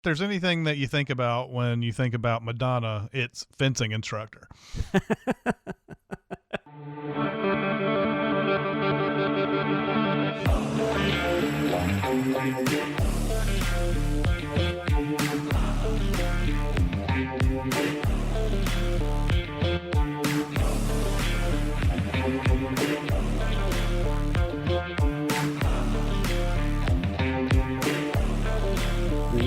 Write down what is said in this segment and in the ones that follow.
there's anything that you think about when you think about Madonna, it's fencing instructor.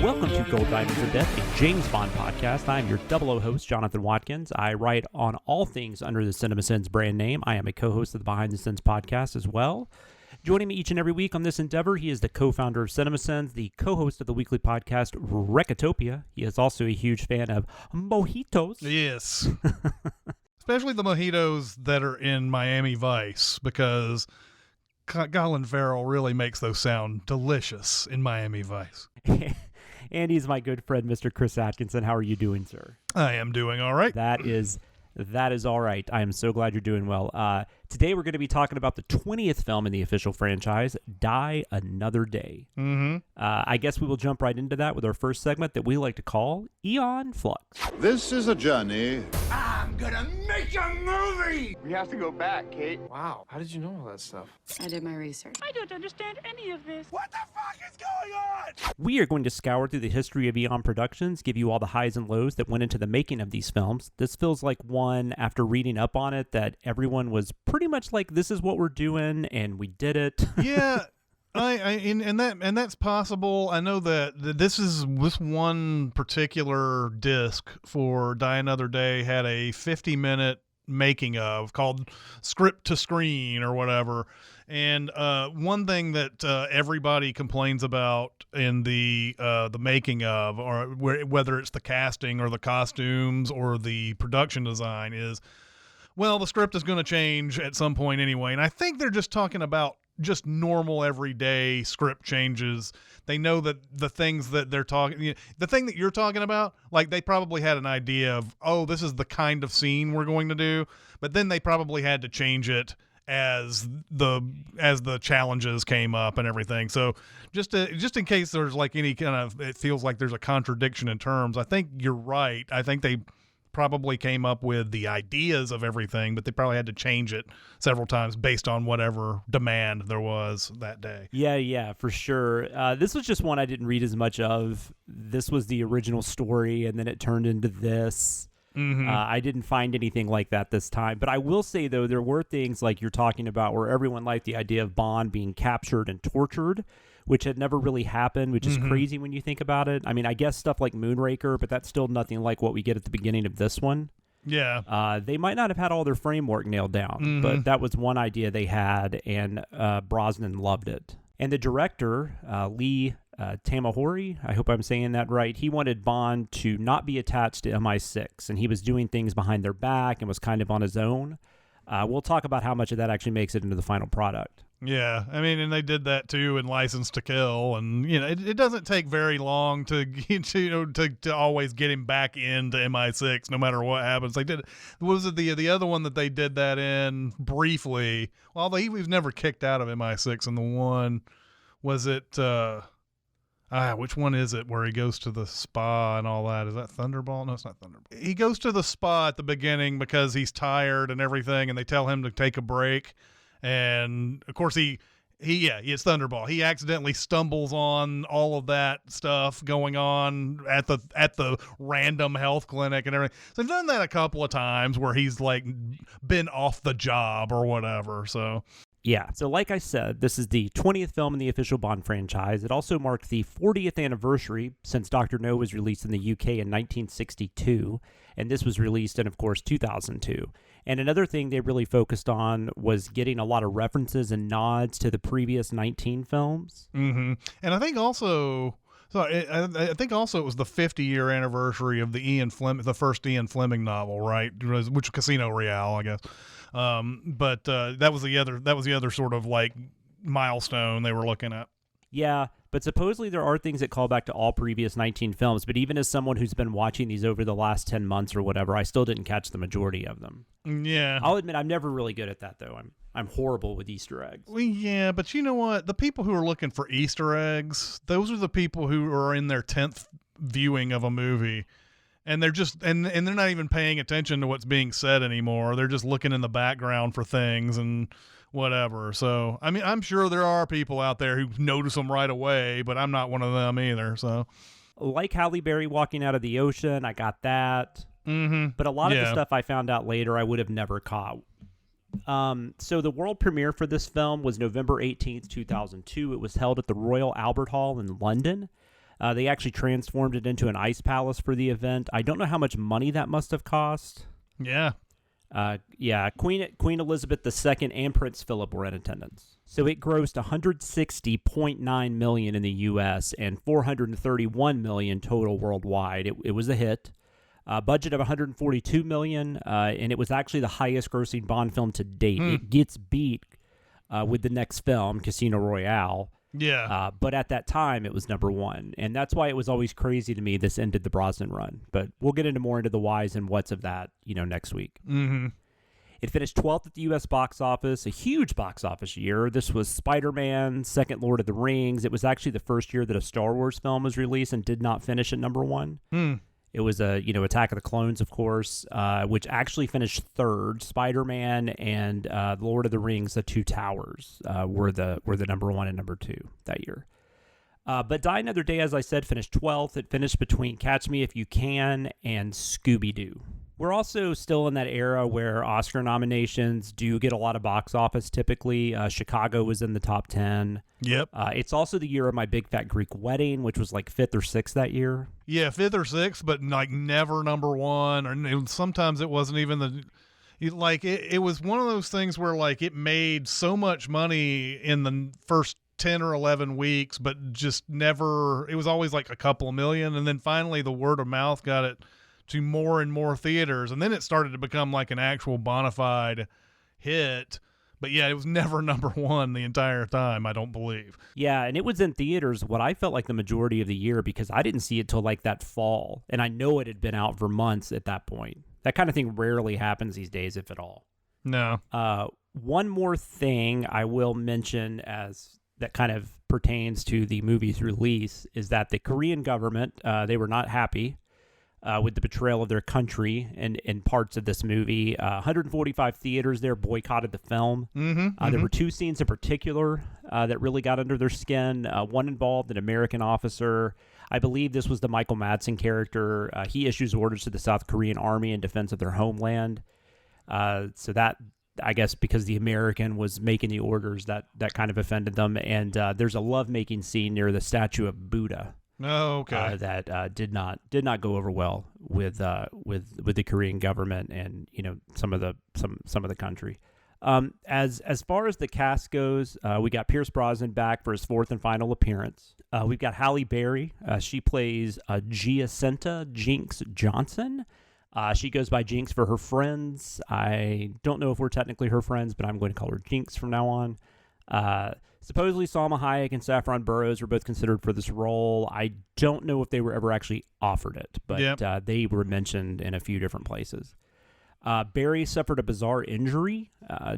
Welcome to Gold Diamonds of Death, a James Bond podcast. I'm your 00 host, Jonathan Watkins. I write on all things under the Cinemasins brand name. I am a co-host of the Behind the Scenes podcast as well. Joining me each and every week on this endeavor, he is the co-founder of Cinemasins, the co-host of the weekly podcast Recotopia. He is also a huge fan of mojitos. Yes. Especially the mojitos that are in Miami Vice, because Colin Farrell really makes those sound delicious in Miami Vice. And he's my good friend, Mr. Chris Atkinson. How are you doing, sir? I am doing all right. That is all right. I am so glad you're doing well. Today we're going to be talking about the 20th film in the official franchise, Die Another Day. Mm-hmm. I guess we will jump right into that with our first segment that we like to call Eon Flux. This is a journey. I'm gonna make a movie! We have to go back, Kate. Wow, how did you know all that stuff? I did my research. I don't understand any of this. What the fuck is going on? We are going to scour through the history of Eon Productions, give you all the highs and lows that went into the making of these films. This feels like one, after reading up on it, that everyone was pretty much like, this is what we're doing, and we did it. Yeah. And that's possible. I know that this one particular disc for Die Another Day had a 50-minute making of called Script to Screen or whatever. And one thing that everybody complains about in the making of, or whether it's the casting or the costumes or the production design, is, well, the script is going to change at some point anyway. And I think they're just talking about just normal everyday script changes. They know that the things that they're talking, the thing that you're talking about, like they probably had an idea of, oh, this is the kind of scene we're going to do, but then they probably had to change it as the challenges came up and everything. So just in case there's like any kind of, it feels like there's a contradiction in terms, I think you're right. I think they probably came up with the ideas of everything, but they probably had to change it several times based on whatever demand there was that day. Yeah, for sure. This was just one I didn't read as much of. This was the original story, and then it turned into this. Mm-hmm. I didn't find anything like that this time. But I will say, though, there were things like you're talking about where everyone liked the idea of Bond being captured and tortured, which had never really happened, which is crazy when you think about it. I mean, I guess stuff like Moonraker, but that's still nothing like what we get at the beginning of this one. Yeah. They might not have had all their framework nailed down, but that was one idea they had, and Brosnan loved it. And the director, Lee Tamahori, I hope I'm saying that right, he wanted Bond to not be attached to MI6, and he was doing things behind their back and was kind of on his own. We'll talk about how much of that actually makes it into the final product. Yeah, I mean, and they did that too in License to Kill, and it doesn't take very long to always get him back into MI6, no matter what happens. They did. Was it the other one that they did that in briefly? Well, he was never kicked out of MI6, and the one was it? Which one is it where he goes to the spa and all that? Is that Thunderball? No, it's not Thunderball. He goes to the spa at the beginning because he's tired and everything, and they tell him to take a break. And of course it's Thunderball. He accidentally stumbles on all of that stuff going on at the random health clinic and everything. So they've done that a couple of times where he's like been off the job or whatever. So yeah. So like I said, this is the 20th film in the official Bond franchise. It also marked the 40th anniversary since Dr. No was released in the UK in 1962. And this was released in, of course, 2002. And another thing they really focused on was getting a lot of references and nods to the previous 19 films. Mm-hmm. And I think also, I think also it was the 50-year anniversary of the first Ian Fleming novel, right? Which Casino Royale, I guess. But that was the other sort of like milestone they were looking at. Yeah, but supposedly there are things that call back to all previous 19 films, but even as someone who's been watching these over the last 10 months or whatever, I still didn't catch the majority of them. Yeah. I'll admit I'm never really good at that, though. I'm horrible with Easter eggs. Well, yeah, but you know what? The people who are looking for Easter eggs, those are the people who are in their 10th viewing of a movie. And they're just and they're not even paying attention to what's being said anymore. They're just looking in the background for things and whatever. So, I mean, I'm sure there are people out there who notice them right away, but I'm not one of them either. So, like Halle Berry walking out of the ocean, I got that. mm-hmm. But a lot of the stuff I found out later, I would have never caught. So the world premiere for this film was November 18th, 2002. It was held at the Royal Albert Hall in London. They actually transformed it into an ice palace for the event. I don't know how much money that must have cost. Yeah. Queen Elizabeth II and Prince Philip were in attendance. So it grossed $160.9 million in the U.S. and $431 million total worldwide. It was a hit. Budget of $142 million, and it was actually the highest-grossing Bond film to date. It gets beat with the next film, Casino Royale. Yeah. But at that time, it was number one. And that's why it was always crazy to me this ended the Brosnan run. But we'll get into more into the whys and whats of that, next week. Mm-hmm. It finished 12th at the U.S. box office, a huge box office year. This was Spider-Man, second Lord of the Rings. It was actually the first year that a Star Wars film was released and did not finish at number one. It was Attack of the Clones, of course, which actually finished third. Spider-Man and Lord of the Rings: The Two Towers were the number one and number two that year. But Die Another Day, as I said, finished 12th. It finished between Catch Me If You Can and Scooby-Doo. We're also still in that era where Oscar nominations do get a lot of box office typically. Chicago was in the top 10. Yep. It's also the year of My Big Fat Greek Wedding, which was like 5th or 6th that year. Yeah, 5th or 6th, but like never number one. Or sometimes it wasn't even it was one of those things where like it made so much money in the first 10 or 11 weeks, but just never, it was always like a couple of million. And then finally the word of mouth got it to more and more theaters, and then it started to become like an actual bona fide hit. But yeah, it was never number one the entire time, I don't believe. Yeah, and it was in theaters what I felt like the majority of the year because I didn't see it till like that fall, and I know it had been out for months at that point. That kind of thing rarely happens these days, if at all. No. One more thing I will mention as that kind of pertains to the movie's release is that the Korean government, they were not happy with the betrayal of their country in parts of this movie. 145 theaters there boycotted the film. There were two scenes in particular that really got under their skin. One involved an American officer. I believe this was the Michael Madsen character. He issues orders to the South Korean army in defense of their homeland. So that, I guess, because the American was making the orders, that kind of offended them. And there's a lovemaking scene near the statue of Buddha. Oh, okay. That did not go over well with the Korean government and some of the country. As far as the cast goes, we got Pierce Brosnan back for his fourth and final appearance. We've got Halle Berry. She plays Giacinta Jinx Johnson. She goes by Jinx for her friends. I don't know if we're technically her friends, but I'm going to call her Jinx from now on. Supposedly Salma Hayek and Saffron Burrows were both considered for this role. I don't know if they were ever actually offered it, but they were mentioned in a few different places. Barry suffered a bizarre injury.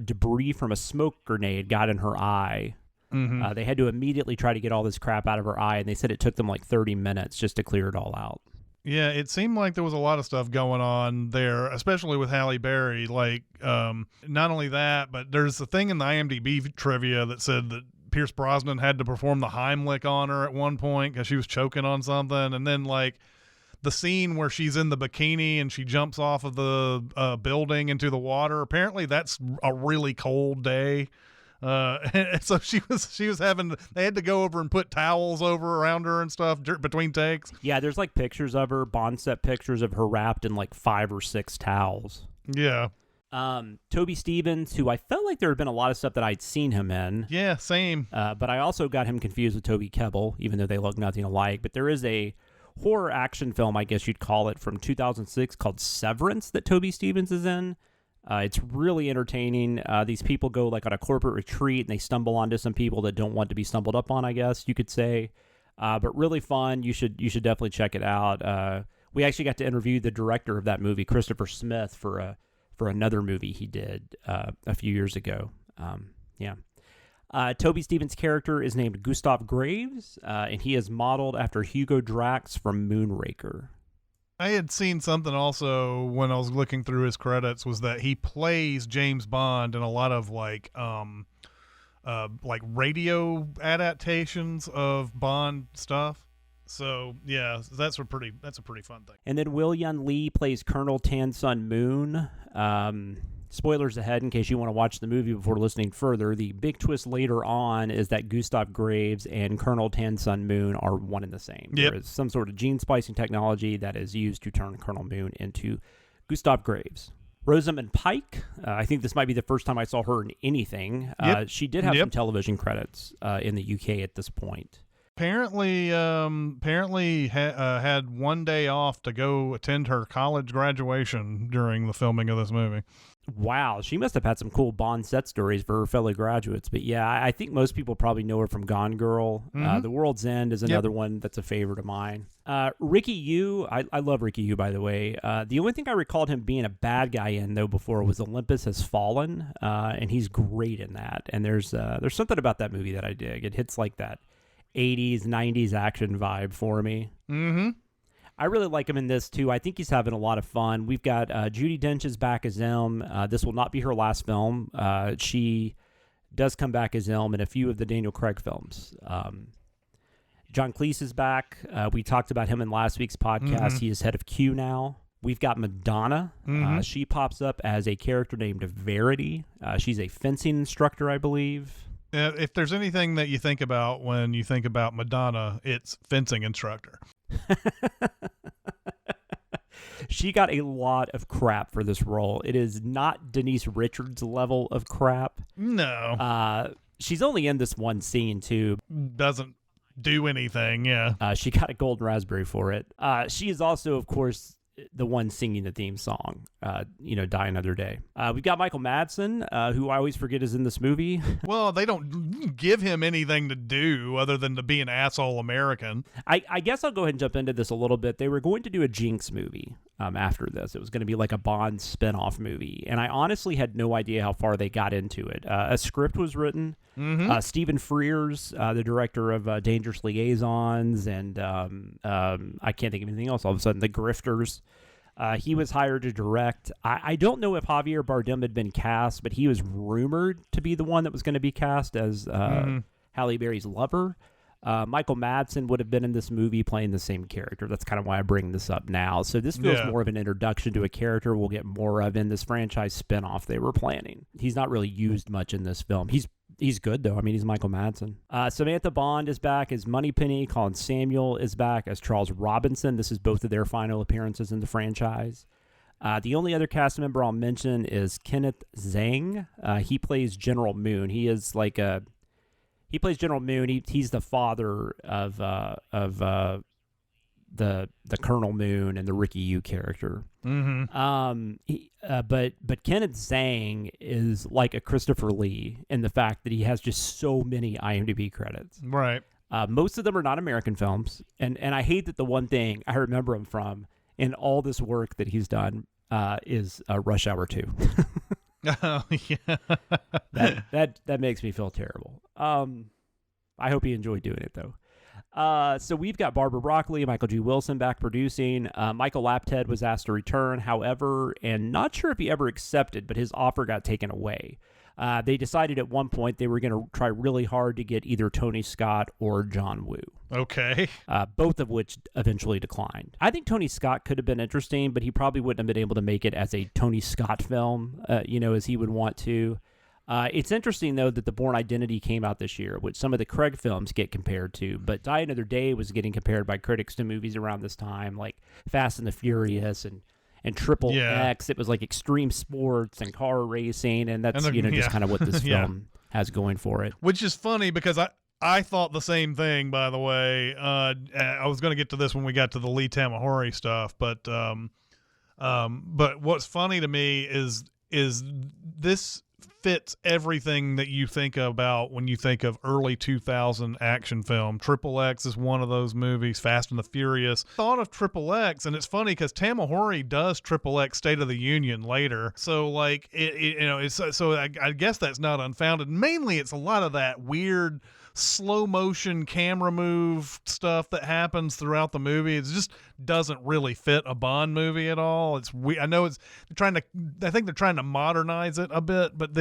Debris from a smoke grenade got in her eye. They had to immediately try to get all this crap out of her eye, and they said it took them like 30 minutes just to clear it all out. Yeah, it seemed like there was a lot of stuff going on there, especially with Halle Berry. Like, not only that, but there's a thing in the IMDb trivia that said that Pierce Brosnan had to perform the Heimlich on her at one point because she was choking on something. And then, like, the scene where she's in the bikini and she jumps off of the building into the water, apparently that's a really cold day. And so she was having, they had to go over and put towels over around her and stuff between takes. Yeah, there's like pictures of her, Bond set pictures of her wrapped in like 5 or 6 towels. Yeah. Toby Stevens, who I felt like there had been a lot of stuff that I'd seen him in. Yeah, same. But I also got him confused with Toby Kebbell, even though they look nothing alike. But there is a horror action film, I guess you'd call it, from 2006 called Severance that Toby Stevens is in. It's really entertaining. These people go like on a corporate retreat and they stumble onto some people that don't want to be stumbled up on, I guess you could say. But really fun. You should definitely check it out. We actually got to interview the director of that movie, Christopher Smith, for another movie he did a few years ago. Yeah. Toby Stevens' character is named Gustav Graves, and he is modeled after Hugo Drax from Moonraker. I had seen something also when I was looking through his credits was that he plays James Bond in a lot of like radio adaptations of Bond stuff. So yeah, that's a pretty fun thing. And then Will Yun Lee plays Colonel Tan Sun Moon. Spoilers ahead in case you want to watch the movie before listening further. The big twist later on is that Gustav Graves and Colonel Tan Sun Moon are one and the same. Yep. There is some sort of gene splicing technology that is used to turn Colonel Moon into Gustav Graves. Rosamund Pike, I think this might be the first time I saw her in anything. Yep. She did have some television credits in the UK at this point. Apparently had one day off to go attend her college graduation during the filming of this movie. Wow, she must have had some cool Bond set stories for her fellow graduates. But yeah, I think most people probably know her from Gone Girl. Mm-hmm. The World's End is another one that's a favorite of mine. Ricky Yu, I love Ricky Yu, by the way. The only thing I recalled him being a bad guy in, though, before was Olympus Has Fallen, and he's great in that. And there's something about that movie that I dig. It hits like that 80s, 90s action vibe for me. Mm-hmm. I really like him in this, too. I think he's having a lot of fun. We've got Judi Dench is back as M. This will not be her last film. She does come back as M in a few of the Daniel Craig films. John Cleese is back. We talked about him in last week's podcast. Mm-hmm. He is head of Q now. We've got Madonna. Mm-hmm. She pops up as a character named Verity. She's a fencing instructor, I believe. If there's anything that you think about when you think about Madonna, it's fencing instructor. She got a lot of crap for this role. It is not Denise Richards' level of crap. No. She's only in this one scene, too. Doesn't do anything, yeah. She got a golden raspberry for it. She is also, of course, the one singing the theme song, Die Another Day. We've got Michael Madsen, who I always forget is in this movie. Well, they don't give him anything to do other than to be an asshole American. I guess I'll go ahead and jump into this a little bit. They were going to do a Jinx movie after this. It was going to be like a Bond spinoff movie. And I honestly had no idea how far they got into it. A script was written. Mm-hmm. Stephen Frears, the director of Dangerous Liaisons, and I can't think of anything else. All of a sudden, The Grifters. He was hired to direct. I don't know if Javier Bardem had been cast, but he was rumored to be the one that was going to be cast as Halle Berry's lover. Michael Madsen would have been in this movie playing the same character. That's kind of why I bring this up now. So this feels more of an introduction to a character we'll get more of in this franchise spinoff they were planning. He's not really used much in this film. He's good, though. I mean, he's Michael Madsen. Samantha Bond is back as Moneypenny. Colin Samuel is back as Charles Robinson. This is both of their final appearances in the franchise. The only other cast member I'll mention is Kenneth Zhang. He plays General Moon. He plays General Moon. He's the father of the Colonel Moon and the Ricky Yu character. Mm-hmm. But Kenneth Zhang is like a Christopher Lee in the fact that he has just so many IMDb credits. Right. Most of them are not American films, and I hate that the one thing I remember him from in all this work that he's done is Rush Hour 2. Oh, yeah. that makes me feel terrible. I hope he enjoyed doing it, though. So we've got Barbara Broccoli, Michael G. Wilson back producing. Michael Lapted was asked to return, however, and not sure if he ever accepted, but his offer got taken away. They decided at one point they were going to try really hard to get either Tony Scott or John Woo. Okay. Both of which eventually declined. I think Tony Scott could have been interesting, but he probably wouldn't have been able to make it as a Tony Scott film, as he would want to. It's interesting, though, that The Bourne Identity came out this year, which some of the Craig films get compared to, but Die Another Day was getting compared by critics to movies around this time, like Fast and the Furious and Triple X. It was like extreme sports and car racing, and that's just kind of what this film has going for it. Which is funny because I thought the same thing, by the way. I was going to get to this when we got to the Lee Tamahori stuff, but what's funny to me is this fits everything that you think about when you think of early 2000 action film. Triple X is one of those movies. Fast and the Furious. Thought of Triple X, and it's funny because Tamahori does Triple X State of the Union later. So like I guess that's not unfounded. Mainly, it's a lot of that weird slow motion camera move stuff that happens throughout the movie. It just doesn't really fit a Bond movie at all. I know I think they're trying to modernize it a bit, but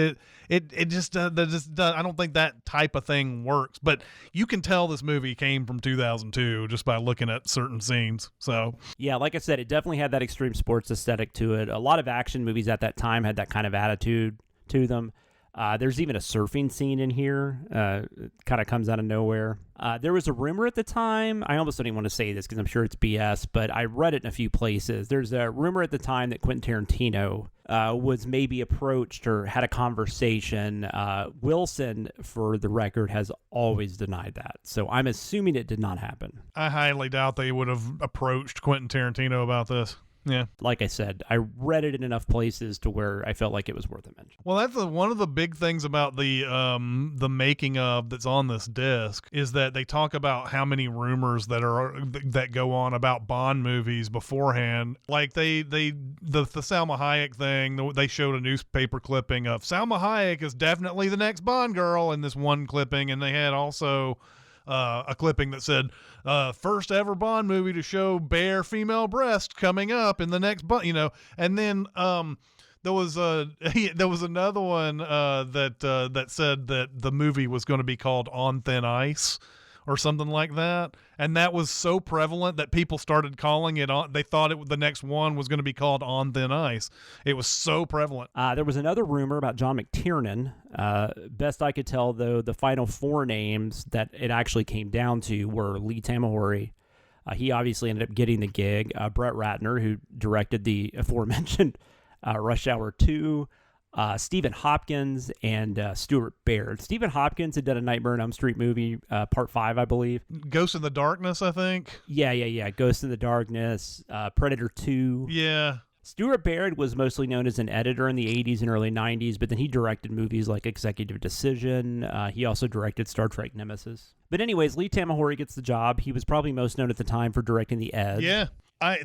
it just does. I don't think that type of thing works. But you can tell this movie came from 2002 just by looking at certain scenes. So yeah, like I said, it definitely had that extreme sports aesthetic to it. A lot of action movies at that time had that kind of attitude to them. There's even a surfing scene in here. It kind of comes out of nowhere. There was a rumor at the time. I almost don't even want to say this because I'm sure it's BS, but I read it in a few places. There's a rumor at the time that Quentin Tarantino was maybe approached or had a conversation. Wilson, for the record, has always denied that. So I'm assuming it did not happen. I highly doubt they would have approached Quentin Tarantino about this. Yeah. Like I said, I read it in enough places to where I felt like it was worth a mention. Well, that's one of the big things about the making of that's on this disc is that they talk about how many rumors that go on about Bond movies beforehand. Like the Salma Hayek thing, they showed a newspaper clipping of Salma Hayek is definitely the next Bond girl in this one clipping, and they had also a clipping that said first ever Bond movie to show bare female breast coming up in the next Bond, and then there was another one that said that the movie was going to be called On Thin Ice or something like that, and that was so prevalent that people started calling it on. They thought the next one was going to be called On Thin Ice. It was so prevalent. There was another rumor about John McTiernan. Best I could tell, though, the final four names that it actually came down to were Lee Tamahori. He obviously ended up getting the gig. Brett Ratner, who directed the aforementioned Rush Hour 2. Stephen Hopkins and Stuart Baird. Stephen Hopkins had done a Nightmare on Elm Street movie, part 5, I believe. Ghost in the Darkness, I think. Yeah. Ghost in the Darkness, Predator 2. Yeah. Stuart Baird was mostly known as an editor in the 80s and early 90s, but then he directed movies like Executive Decision. He also directed Star Trek Nemesis. But anyways, Lee Tamahori gets the job. He was probably most known at the time for directing The Edge. Yeah.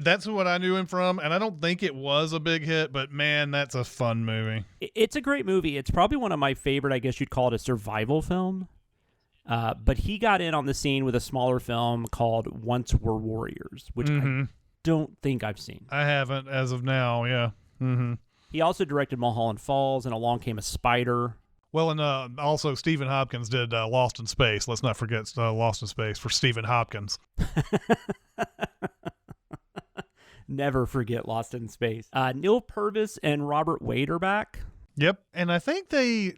That's what I knew him from, and I don't think it was a big hit, but man, that's a fun movie. It's a great movie. It's probably one of my favorite, I guess you'd call it a survival film. But he got in on the scene with a smaller film called Once Were Warriors, which I don't think I've seen. I haven't as of now, yeah. Mm-hmm. He also directed Mulholland Falls and Along Came a Spider. Well, and also Stephen Hopkins did Lost in Space. Let's not forget Lost in Space for Stephen Hopkins. Never forget Lost in Space. Neil Purvis and Robert Wade are back. Yep, and I think they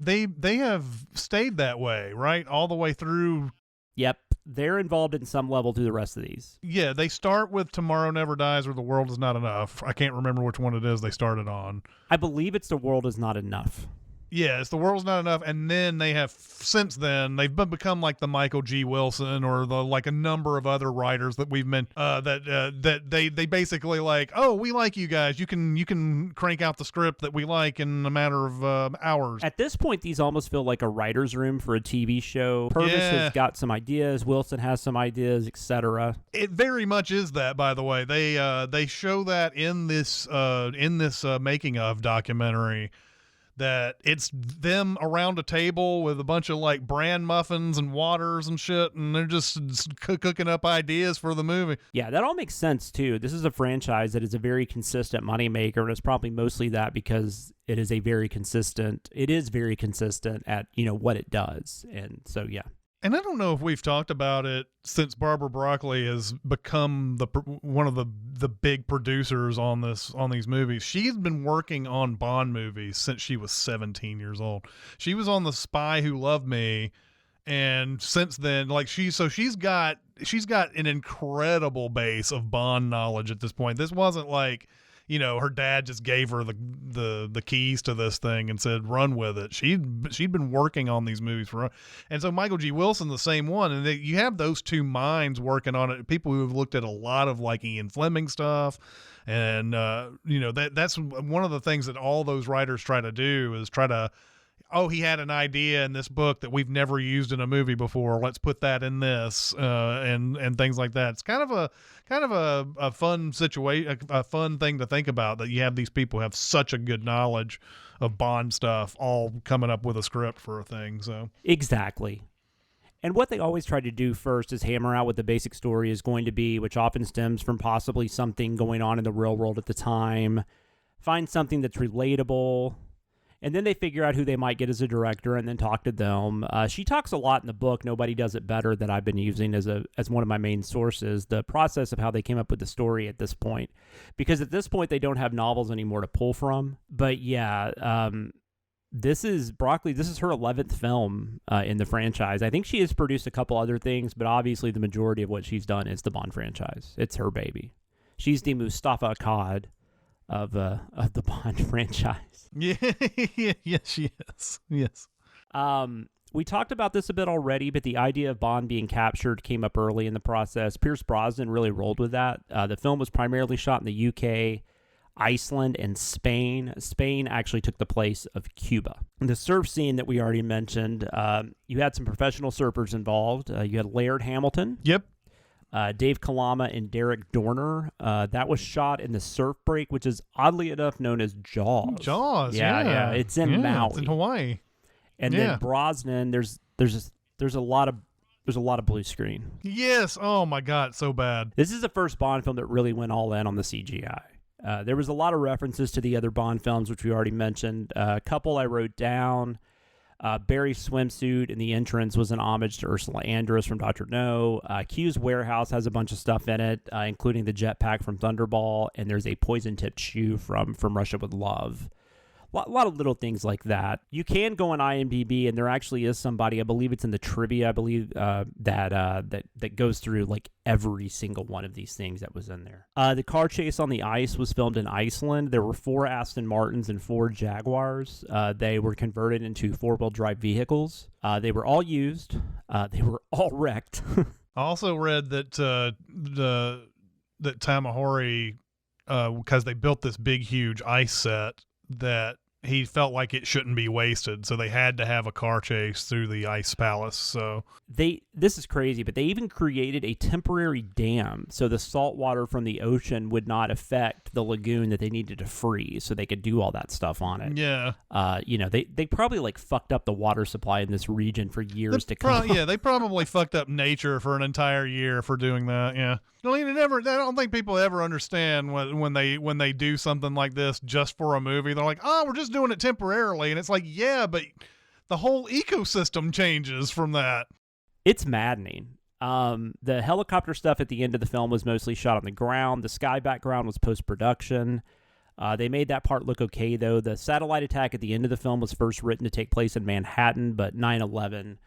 have stayed that way, right, all the way through. Yep, they're involved in some level through the rest of these. Yeah, they start with Tomorrow Never Dies or The World Is Not Enough. I can't remember which one it is they started on. I believe it's The World Is Not Enough. Yeah, it's The World's Not Enough, and then since then they've become like the Michael G. Wilson or like a number of other writers that we've met that they basically like, oh, we like you guys, you can crank out the script that we like in a matter of hours. At this point, these almost feel like a writer's room for a TV show. Purvis has got some ideas, Wilson has some ideas, etc. It very much is that, by the way. They show that in this making of documentary. That it's them around a table with a bunch of like bran muffins and waters and shit, and they're just cooking up ideas for the movie. Yeah, that all makes sense too. This is a franchise that is a very consistent moneymaker, and it's probably mostly that because it is very consistent at what it does, and so yeah. And I don't know if we've talked about it since Barbara Broccoli has become one of the big producers on these movies. She's been working on Bond movies since she was 17 years old. She was on The Spy Who Loved Me, and since then, like she's got an incredible base of Bond knowledge at this point. This wasn't like, her dad just gave her the keys to this thing and said, run with it. She'd been working on these movies and so Michael G. Wilson, the same one. And you have those two minds working on it. People who have looked at a lot of like Ian Fleming stuff. And, that's one of the things that all those writers try to do is try to oh, he had an idea in this book that we've never used in a movie before. Let's put that in this, and things like that. It's kind of a fun situation, a fun thing to think about, that you have these people who have such a good knowledge of Bond stuff all coming up with a script for a thing. So Exactly. And what they always try to do first is hammer out what the basic story is going to be, which often stems from possibly something going on in the real world at the time. Find something that's relatable, and then they figure out who they might get as a director and then talk to them. She talks a lot in the book, Nobody Does It Better, that I've been using as one of my main sources, the process of how they came up with the story at this point. Because at this point, they don't have novels anymore to pull from. But yeah, this is her 11th film in the franchise. I think she has produced a couple other things, but obviously the majority of what she's done is the Bond franchise. It's her baby. She's the Mustafa Akkad of the Bond franchise. yeah, yes, she is. Yes. We talked about this a bit already, but the idea of Bond being captured came up early in the process. Pierce Brosnan really rolled with that. The film was primarily shot in the UK, Iceland, and Spain. Spain actually took the place of Cuba. The surf scene that we already mentioned, you had some professional surfers involved. You had Laird Hamilton. Yep. Dave Kalama and Derek Dorner. That was shot in the surf break, which is oddly enough known as Jaws. Jaws, yeah. It's in Maui. It's in Hawaii. And then Brosnan, there's a lot of blue screen. Yes. Oh my God, so bad. This is the first Bond film that really went all in on the CGI. There was a lot of references to the other Bond films, which we already mentioned. A couple I wrote down. Barry's swimsuit in the entrance was an homage to Ursula Andress from Dr. No. Q's warehouse has a bunch of stuff in it, including the jetpack from Thunderball, and there's a poison-tipped shoe from Russia with Love. A lot of little things like that. You can go on IMDb, and there actually is somebody, I believe it's in the trivia, I believe, that goes through like every single one of these things that was in there. The car chase on the ice was filmed in Iceland. There were 4 Aston Martins and 4 Jaguars. They were converted into 4-wheel drive vehicles. They were all used. They were all wrecked. I also read that that Tamahori, because they built this big, huge ice set, that he felt like it shouldn't be wasted, so they had to have a car chase through the ice palace. So this is crazy, but they even created a temporary dam so the salt water from the ocean would not affect the lagoon that they needed to freeze, so they could do all that stuff on it. Yeah. They probably like fucked up the water supply in this region for years to come. They probably fucked up nature for an entire year for doing that. Yeah. I don't think people ever understand when they do something like this just for a movie. They're like, oh, we're just doing it temporarily. And it's like, yeah, but the whole ecosystem changes from that. It's maddening. The helicopter stuff at the end of the film was mostly shot on the ground. The sky background was post-production. They made that part look okay, though. The satellite attack at the end of the film was first written to take place in Manhattan, but 9/11...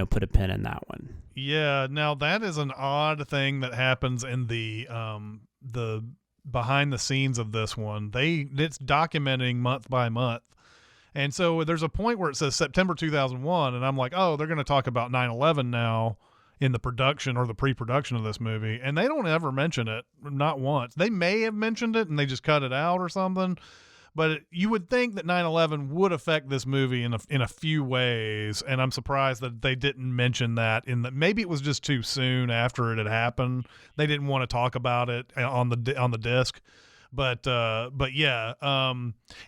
put a pin in that one. Yeah, now that is an odd thing that happens in the behind the scenes of this one. It's documenting month by month. And so there's a point where it says September 2001, and I'm like, oh, they're going to talk about 9/11 now in the production or the pre-production of this movie. And they don't ever mention it, not once. They may have mentioned it and they just cut it out or something. But you would think that 9/11 would affect this movie in a few ways, and I'm surprised that they didn't mention that. Maybe it was just too soon after it had happened. They didn't want to talk about it on the disc. But yeah,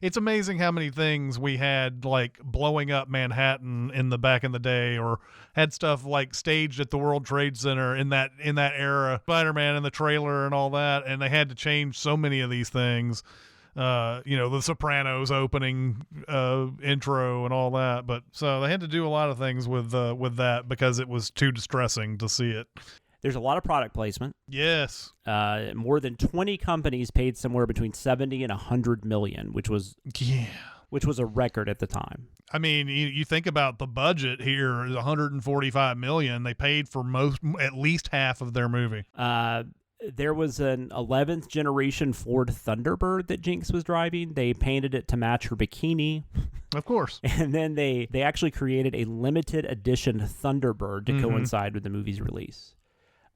it's amazing how many things we had like blowing up Manhattan in the back in the day, or had stuff like staged at the World Trade Center in that era, Spider-Man in the trailer and all that, and they had to change so many of these things. The Sopranos opening intro and all that, but so they had to do a lot of things with that because it was too distressing to see it. There's a lot of product placement. Yes. More than 20 companies paid somewhere between 70 and 100 million, which was a record at the time. I mean, you think about the budget here is 145 million. They paid for at least half of their movie. There was an 11th generation Ford Thunderbird that Jinx was driving. They painted it to match her bikini. Of course. And then they actually created a limited edition Thunderbird to coincide with the movie's release.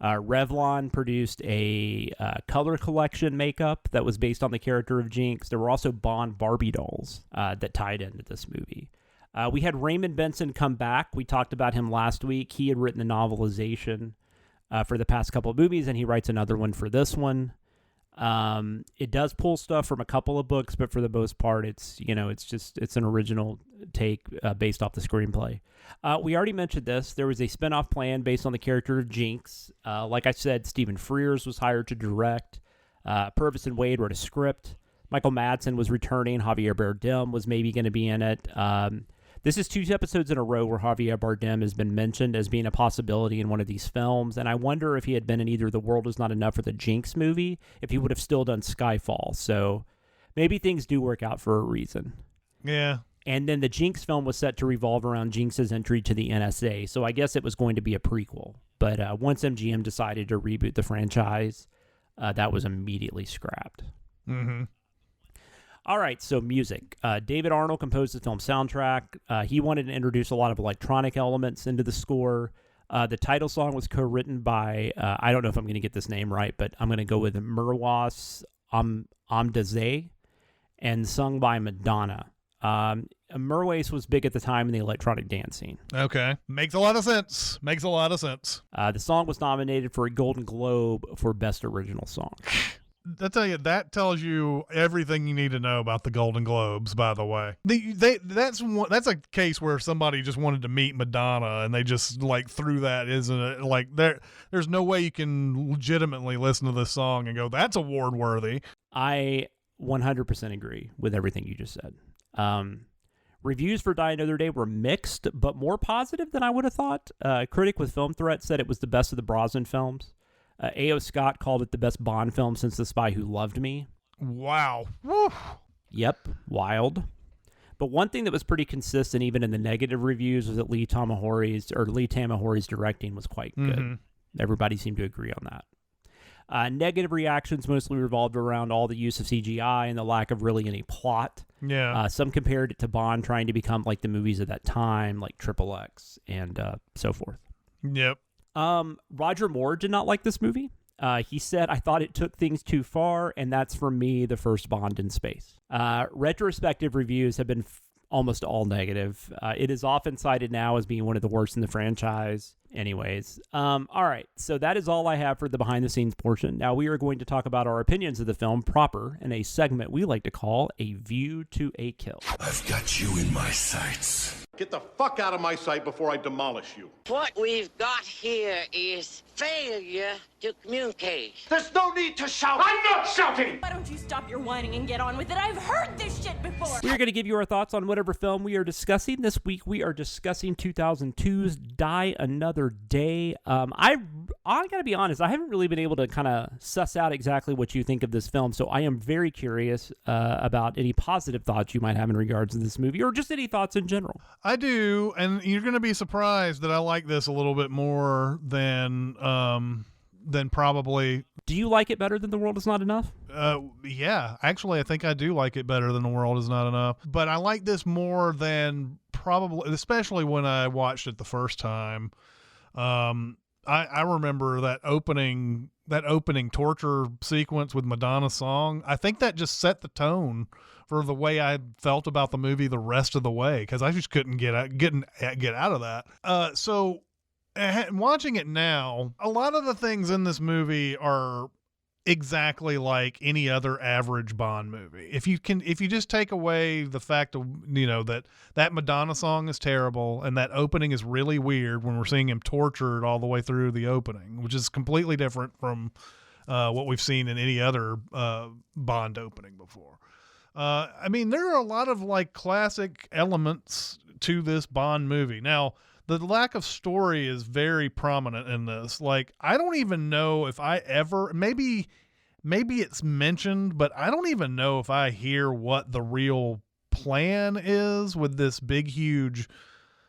Revlon produced a color collection makeup that was based on the character of Jinx. There were also Bond Barbie dolls that tied into this movie. We had Raymond Benson come back. We talked about him last week. He had written the novelization for the past couple of movies, and he writes another one for this one. It does pull stuff from a couple of books, but for the most part, it's an original take based off the screenplay. We already mentioned this. There was a spinoff plan based on the character of Jinx. Like I said, Stephen Frears was hired to direct. Purvis and Wade wrote a script. Michael Madsen was returning. Javier Bardem was maybe going to be in it. This is 2 episodes in a row where Javier Bardem has been mentioned as being a possibility in one of these films, and I wonder if he had been in either The World Is Not Enough or the Jinx movie, if he would have still done Skyfall. So maybe things do work out for a reason. Yeah. And then the Jinx film was set to revolve around Jinx's entry to the NSA, so I guess it was going to be a prequel. But once MGM decided to reboot the franchise, that was immediately scrapped. Mm-hmm. All right, so music. David Arnold composed the film soundtrack. He wanted to introduce a lot of electronic elements into the score. The title song was co-written by, I don't know if I'm going to get this name right, but I'm going to go with Mirwas Amdazeh, and sung by Madonna. Mirwais was big at the time in the electronic dance scene. Okay. Makes a lot of sense. The song was nominated for a Golden Globe for Best Original Song. I tell you, that tells you everything you need to know about the Golden Globes, by the way. That's a case where somebody just wanted to meet Madonna and they just like threw that, isn't it? Like there's no way you can legitimately listen to this song and go, that's award worthy. I 100% agree with everything you just said. Reviews for Die Another Day were mixed, but more positive than I would have thought. A critic with Film Threat said it was the best of the Brosnan films. A.O. Scott called it the best Bond film since The Spy Who Loved Me. Wow. Woo. Yep, wild. But one thing that was pretty consistent, even in the negative reviews, was that Lee Tamahori's directing was quite good. Mm-hmm. Everybody seemed to agree on that. Negative reactions mostly revolved around all the use of CGI and the lack of really any plot. Yeah. Some compared it to Bond trying to become like the movies of that time, like XXX and so forth. Yep. Roger Moore did not like this movie. He said, I thought it took things too far, and that's, for me, the first Bond in space. Retrospective reviews have been almost all negative. It is often cited now as being one of the worst in the franchise. Anyways, all right, so that is all I have for the behind-the-scenes portion. Now we are going to talk about our opinions of the film proper in a segment we like to call A View to a Kill. I've got you in my sights. Get the fuck out of my sight before I demolish you. What we've got here is failure to communicate. There's no need to shout. I'm not shouting. Why don't you stop your whining and get on with it? I've heard this shit before. We are going to give you our thoughts on whatever film we are discussing. This week we are discussing 2002's Die Another Day. I got to be honest, I haven't really been able to kind of suss out exactly what you think of this film, so I am very curious about any positive thoughts you might have in regards to this movie, or just any thoughts in general. I do, and you're going to be surprised that I like this a little bit more than probably. Do you like it better than The World Is Not Enough? Yeah, actually, I think I do like it better than The World Is Not Enough. But I like this more than probably, especially when I watched it the first time. I remember that opening torture sequence with Madonna's song. I think that just set the tone for the way I felt about the movie the rest of the way, because I just couldn't get out of that. So watching it now, a lot of the things in this movie are exactly like any other average Bond movie. If you just take away the fact of, that Madonna song is terrible and that opening is really weird when we're seeing him tortured all the way through the opening, which is completely different from what we've seen in any other Bond opening before. There are a lot of like classic elements to this Bond movie. Now, the lack of story is very prominent in this. Like, I don't even know if I ever, maybe it's mentioned, but I don't even know if I hear what the real plan is with this big, huge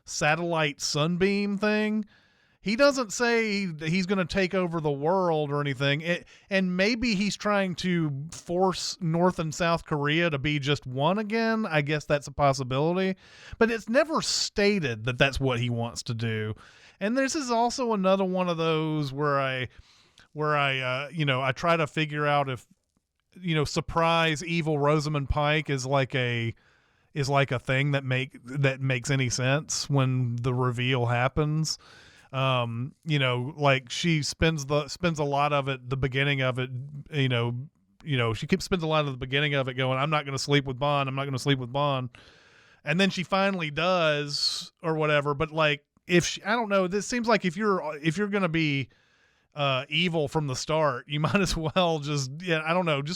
satellite sunbeam thing. He doesn't say he's going to take over the world or anything. And maybe he's trying to force North and South Korea to be just one again. I guess that's a possibility. But it's never stated that that's what he wants to do. And this is also another one of those where I try to figure out if, surprise evil Rosamund Pike is like is like a thing that makes any sense when the reveal happens. Like she spends a lot of it, the beginning of it, she spends a lot of the beginning of it going, I'm not going to sleep with Bond. I'm not going to sleep with Bond. And then she finally does or whatever. But like, I don't know, this seems like if you're going to be evil from the start, you might as well just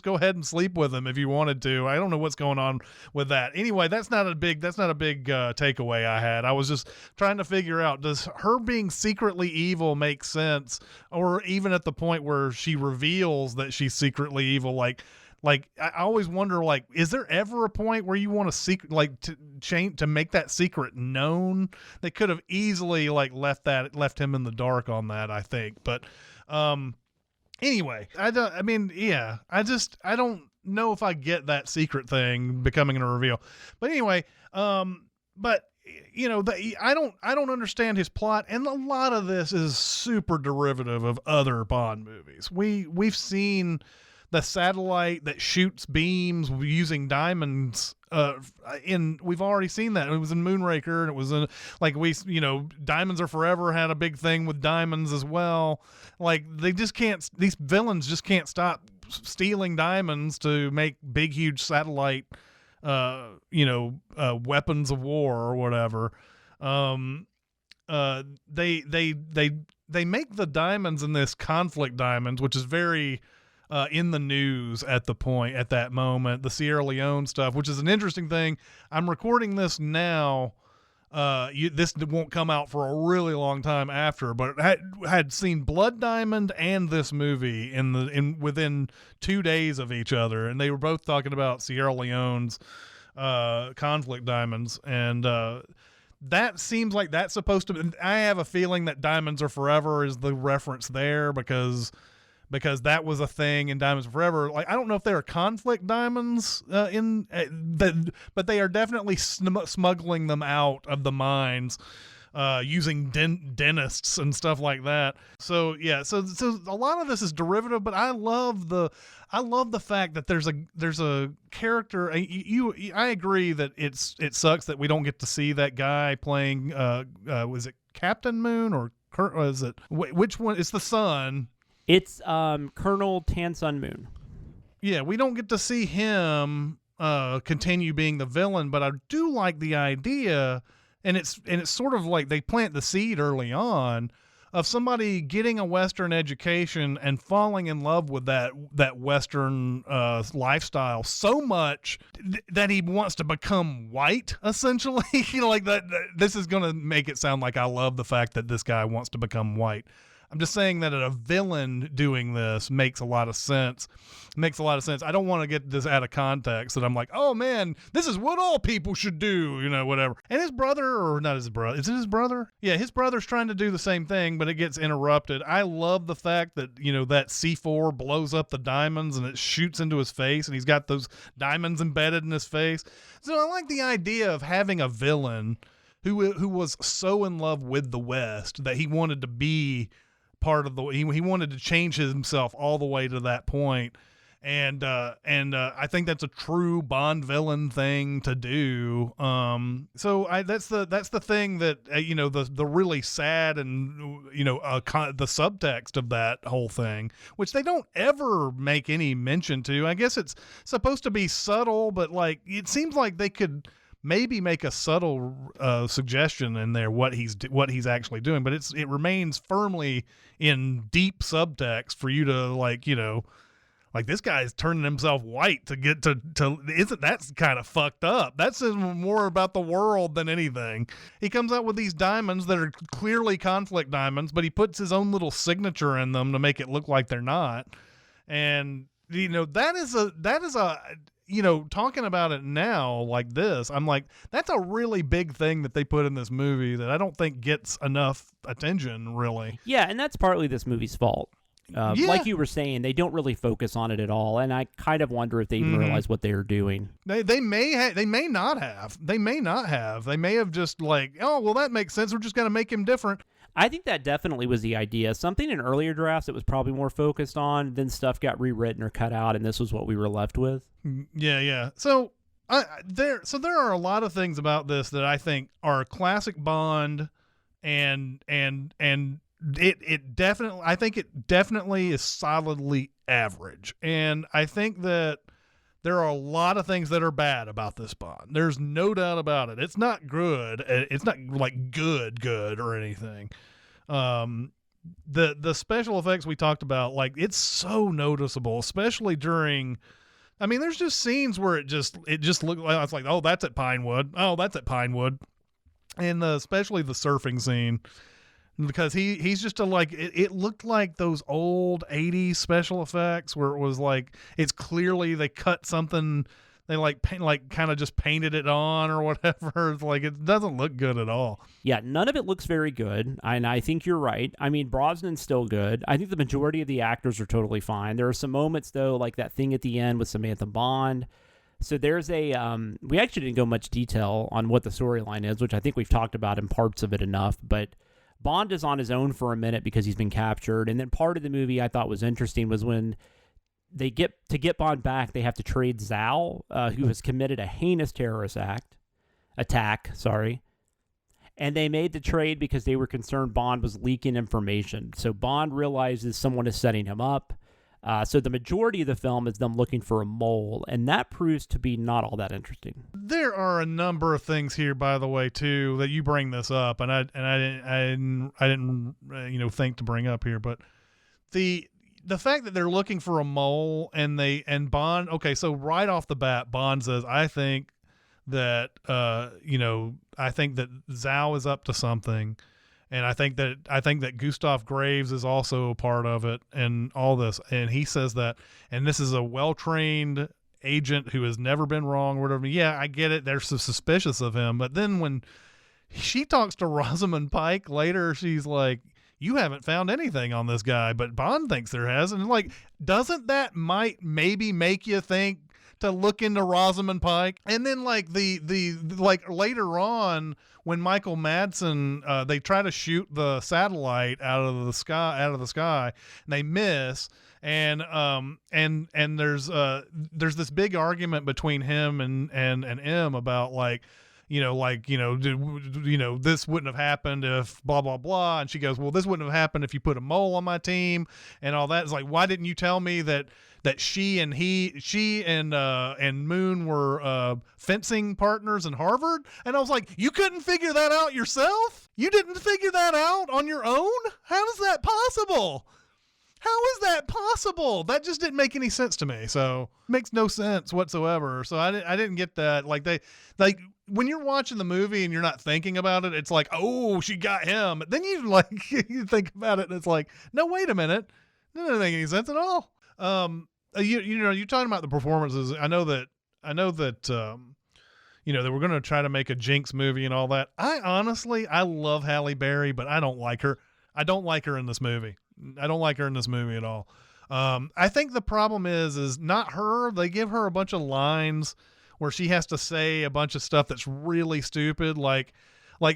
go ahead and sleep with him if you wanted to. I don't know what's going on with that. Anyway, that's not a big takeaway I had. I was just trying to figure out, does her being secretly evil make sense, or even at the point where she reveals that she's secretly evil? Like I always wonder, like, is there ever a point where you want to make that secret known? They could have easily like left him in the dark on that, I think. But anyway, I don't know if I get that secret thing becoming a reveal. But anyway, I don't understand his plot, and a lot of this is super derivative of other Bond movies. We've seen the satellite that shoots beams using diamonds. We've already seen that. It was in Moonraker, and it was in Diamonds Are Forever had a big thing with diamonds as well. Like these villains just can't stop stealing diamonds to make big, huge satellite, weapons of war or whatever. They make the diamonds in this Conflict Diamonds, which is very in the news at that moment, the Sierra Leone stuff, which is an interesting thing. I'm recording this now. This won't come out for a really long time after, but had seen Blood Diamond and this movie within 2 days of each other, and they were both talking about Sierra Leone's Conflict Diamonds, and that seems like that's supposed to be. I have a feeling that Diamonds Are Forever is the reference there because that was a thing in Diamonds Are Forever. Like, I don't know if they are conflict diamonds but they are definitely smuggling them out of the mines using dentists and stuff like that. So yeah, so a lot of this is derivative, but I love the fact that there's a character. I agree that it sucks that we don't get to see that guy playing. Was it Captain Moon or Kurt? Was it which one? It's the son. It's Colonel Tan Sun Moon. Yeah, we don't get to see him continue being the villain, but I do like the idea, and it's sort of like they plant the seed early on of somebody getting a Western education and falling in love with that Western lifestyle so much that he wants to become white, essentially. Like that. This is going to make it sound like I love the fact that this guy wants to become white. I'm just saying that a villain doing this makes a lot of sense. I don't want to get this out of context that I'm like, oh man, this is what all people should do, whatever. And his brother, or not his brother, is it his brother? Yeah, his brother's trying to do the same thing, but it gets interrupted. I love the fact that, that C4 blows up the diamonds and it shoots into his face, and he's got those diamonds embedded in his face. So I like the idea of having a villain who was so in love with the West that he wanted to be part of he wanted to change himself all the way to that point. And I think that's a true Bond villain thing to do. So that's the thing that, the really sad and, the subtext of that whole thing, which they don't ever make any mention to. I guess it's supposed to be subtle, but like, it seems like they could maybe make a subtle suggestion in there what he's actually doing, but it remains firmly in deep subtext for you to like this guy's turning himself white to get to isn't that's kind of fucked up. That's more about the world than anything. He comes out with these diamonds that are clearly conflict diamonds, but he puts his own little signature in them to make it look like they're not. And that is a talking about it now like this, I'm like, that's a really big thing that they put in this movie that I don't think gets enough attention, really. Yeah, and that's partly this movie's fault. Like you were saying, they don't really focus on it at all, and I kind of wonder if they even realize what they are doing. They may not have. They may have just like, oh, well, that makes sense. We're just going to make him different. I think that definitely was the idea. Something in earlier drafts that was probably more focused on, then stuff got rewritten or cut out, and this was what we were left with. Yeah. So There are a lot of things about this that I think are classic Bond, and it definitely, I think it definitely is solidly average. And I think that there are a lot of things that are bad about this Bond. There's no doubt about it. It's not good. It's not like good or anything. The special effects we talked about, like, it's so noticeable, especially during, I mean, there's just scenes where it just looked like, it's like, oh, that's at Pinewood. Oh, that's at Pinewood. And especially the surfing scene, because he's just it looked like those old 80s special effects where it was like, it's clearly they cut something, they kind of just painted it on or whatever. It's like, it doesn't look good at all. Yeah, none of it looks very good, and I think you're right. I mean, Brosnan's still good. I think the majority of the actors are totally fine. There are some moments, though, like that thing at the end with Samantha Bond. So there's we actually didn't go much detail on what the storyline is, which I think we've talked about in parts of it enough, but Bond is on his own for a minute because he's been captured. And then part of the movie I thought was interesting was when they get Bond back, they have to trade Zhao, who has committed a heinous terrorist attack. And they made the trade because they were concerned Bond was leaking information. So Bond realizes someone is setting him up. So the majority of the film is them looking for a mole, and that proves to be not all that interesting. There are a number of things here, by the way, too, that you bring this up, and I didn't think to bring up here, but the fact that they're looking for a mole and Bond, okay, so right off the bat, Bond says, I think that Zhao is up to something. And I think that Gustav Graves is also a part of it and all this. And he says that, and this is a well-trained agent who has never been wrong or whatever. Yeah, I get it. They're so suspicious of him. But then when she talks to Rosamund Pike later, she's like, you haven't found anything on this guy, but Bond thinks there has. And like, doesn't that maybe make you think to look into Rosamund Pike? And then like like later on, when Michael Madsen, they try to shoot the satellite out of the sky, and they miss. And there's this big argument between him and M about this wouldn't have happened if blah, blah, blah. And she goes, well, this wouldn't have happened if you put a mole on my team and all that. It's like, why didn't you tell me that she and Moon were fencing partners in Harvard? And I was like, you couldn't figure that out yourself? You didn't figure that out on your own? How is that possible? How is that possible? That just didn't make any sense to me. So it makes no sense whatsoever. So I didn't get that. Like when you're watching the movie and you're not thinking about it, it's like, oh, she got him. But then you you think about it and it's like, no, wait a minute. That doesn't make any sense at all. You're talking about the performances. I know that that we're going to try to make a Jinx movie and all that. I love Halle Berry, but I don't like her. I don't like her in this movie. I don't like her in this movie at all. I think the problem is not her. They give her a bunch of lines where she has to say a bunch of stuff that's really stupid. Like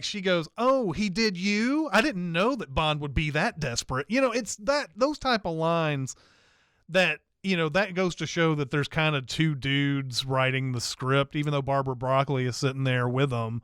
she goes, oh, he did you? I didn't know that Bond would be that desperate. It's those type of lines that, that goes to show that there's kind of two dudes writing the script, even though Barbara Broccoli is sitting there with them.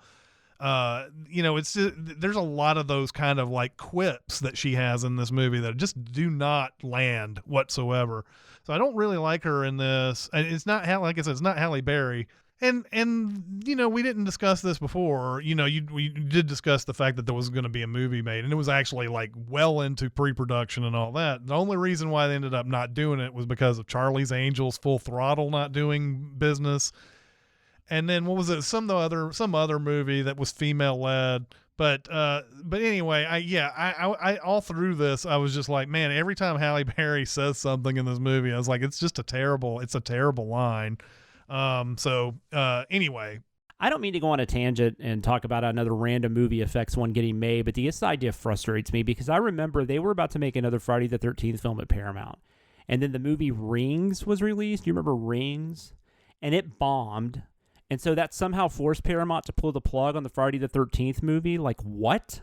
It's there's a lot of those kind of like quips that she has in this movie that just do not land whatsoever. So I don't really like her in this. And it's not, like I said, it's not Halle Berry. And we didn't discuss this before. We did discuss the fact that there was going to be a movie made, and it was actually like well into pre-production and all that. The only reason why they ended up not doing it was because of Charlie's Angels Full Throttle not doing business. And then what was it? Some other movie that was female led. But anyway, I all through this, I was just like, man, every time Halle Berry says something in this movie, I was like, it's a terrible line. Anyway, I don't mean to go on a tangent and talk about another random movie effects one getting made, but this idea frustrates me because I remember they were about to make another Friday the 13th film at Paramount. And then the movie Rings was released. Do you remember Rings? And it bombed. And so that somehow forced Paramount to pull the plug on the Friday the 13th movie. Like, what?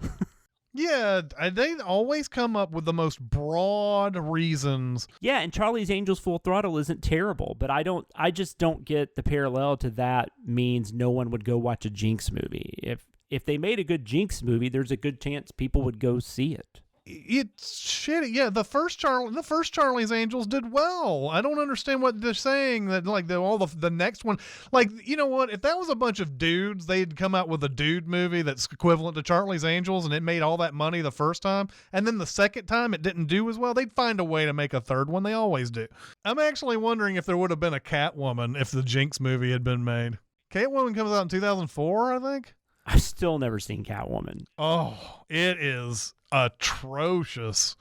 Yeah, they always come up with the most broad reasons. Yeah, and Charlie's Angels Full Throttle isn't terrible, but I just don't get the parallel to that means no one would go watch a Jinx movie. If they made a good Jinx movie, there's a good chance people would go see it. It's shitty. Yeah, the first Charlie's Angels did well. I don't understand what they're saying that like the next one, like, you know what? If that was a bunch of dudes, they'd come out with a dude movie that's equivalent to Charlie's Angels, and it made all that money the first time, and then the second time it didn't do as well. They'd find a way to make a third one. They always do. I'm actually wondering if there would have been a Catwoman if the Jinx movie had been made. Catwoman comes out in 2004, I think. I've still never seen Catwoman. Oh, it is atrocious.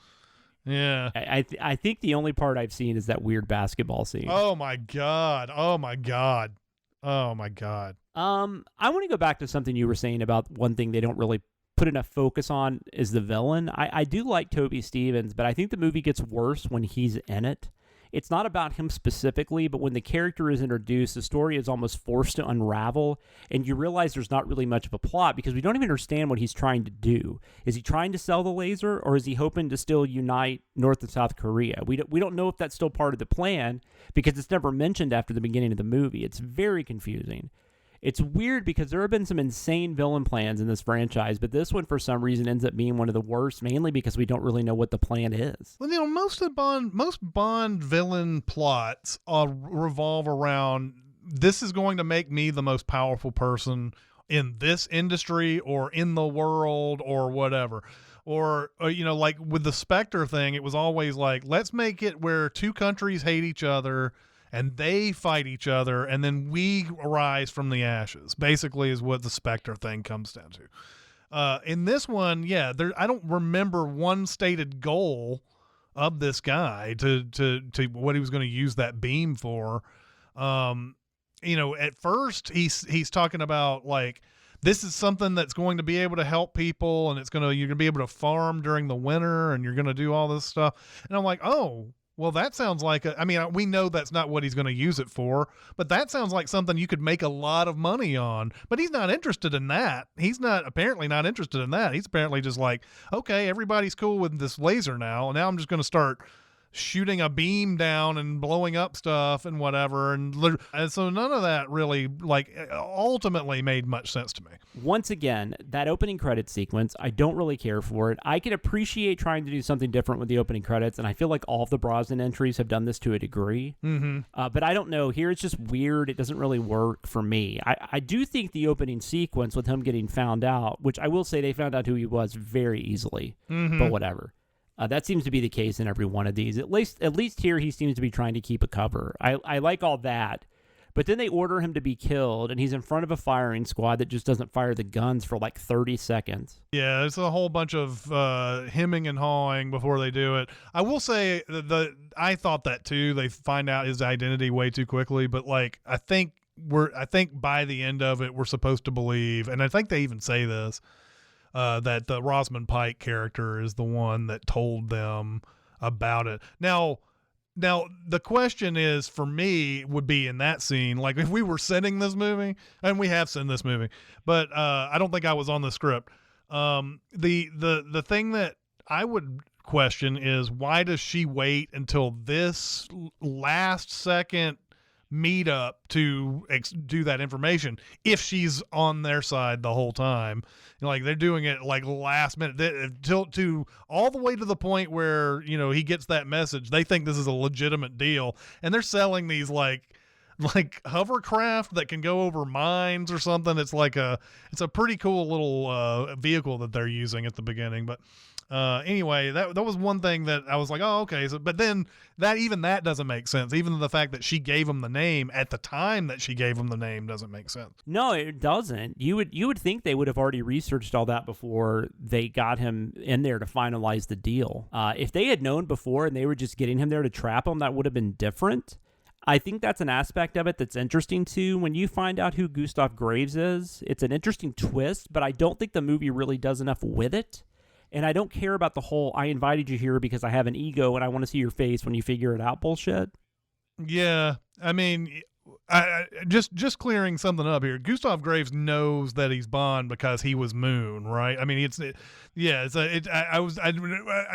Yeah. I think the only part I've seen is that weird basketball scene. Oh my god. Oh my god. Oh my god. I want to go back to something you were saying about one thing they don't really put enough focus on is the villain. I do like Toby Stephens, but I think the movie gets worse when he's in it. It's not about him specifically, but when the character is introduced, the story is almost forced to unravel, and you realize there's not really much of a plot because we don't even understand what he's trying to do. Is he trying to sell the laser, or is he hoping to still unite North and South Korea? We don't know if that's still part of the plan because it's never mentioned after the beginning of the movie. It's very confusing. It's weird because there have been some insane villain plans in this franchise, but this one for some reason ends up being one of the worst, mainly because we don't really know what the plan is. Well, you know, most Bond villain plots revolve around this is going to make me the most powerful person in this industry or in the world or whatever. Or you know, like with the Spectre thing, it was always like, let's make it where two countries hate each other and they fight each other, and then we arise from the ashes, basically is what the Spectre thing comes down to. In this one, yeah, I don't remember one stated goal of this guy to what he was going to use that beam for. You know, at first he's talking about like, this is something that's going to be able to help people, and you're going to be able to farm during the winter, and you're going to do all this stuff. And I'm like, oh, well, that sounds like we know that's not what he's going to use it for, but that sounds like something you could make a lot of money on. But he's not interested in that. He's apparently not interested in that. He's apparently just like, okay, everybody's cool with this laser now. Now I'm just going to start shooting a beam down and blowing up stuff and whatever. And so none of that really ultimately made much sense to me. Once again, that opening credits sequence, I don't really care for it. I can appreciate trying to do something different with the opening credits, and I feel like all of the Brosnan entries have done this to a degree. Mm-hmm. But I don't know. Here it's just weird. It doesn't really work for me. I do think the opening sequence with him getting found out, which I will say they found out who he was very easily, but whatever. That seems to be the case in every one of these. At least here he seems to be trying to keep a cover. I like all that. But then they order him to be killed, and he's in front of a firing squad that just doesn't fire the guns for like 30 seconds. Yeah, it's a whole bunch of hemming and hawing before they do it. I will say I thought that too. They find out his identity way too quickly, but like I think by the end of it we're supposed to believe, and I think they even say this, that the Rosamund Pike character is the one that told them about it. Now the question is, for me, would be in that scene, like if we were sending this movie, and we have sent this movie, but I don't think I was on the script. The thing that I would question is, why does she wait until this last second meetup to do that information if she's on their side the whole time? Like they're doing it like last minute to all the way to the point where, you know, he gets that message. They think this is a legitimate deal, and they're selling these like hovercraft that can go over mines or something. It's a pretty cool little vehicle that they're using at the beginning. But anyway, that was one thing that I was like, oh, okay. So, but then that doesn't make sense. Even the fact that she gave him the name at the time that she gave him the name doesn't make sense. No, it doesn't. You would think they would have already researched all that before they got him in there to finalize the deal. If they had known before and they were just getting him there to trap him, that would have been different. I think that's an aspect of it that's interesting too. When you find out who Gustav Graves is, it's an interesting twist, but I don't think the movie really does enough with it. And I don't care about the whole, I invited you here because I have an ego and I want to see your face when you figure it out bullshit. Yeah. I mean, Just clearing something up here. Gustav Graves knows that he's Bond because he was Moon, right? I mean, I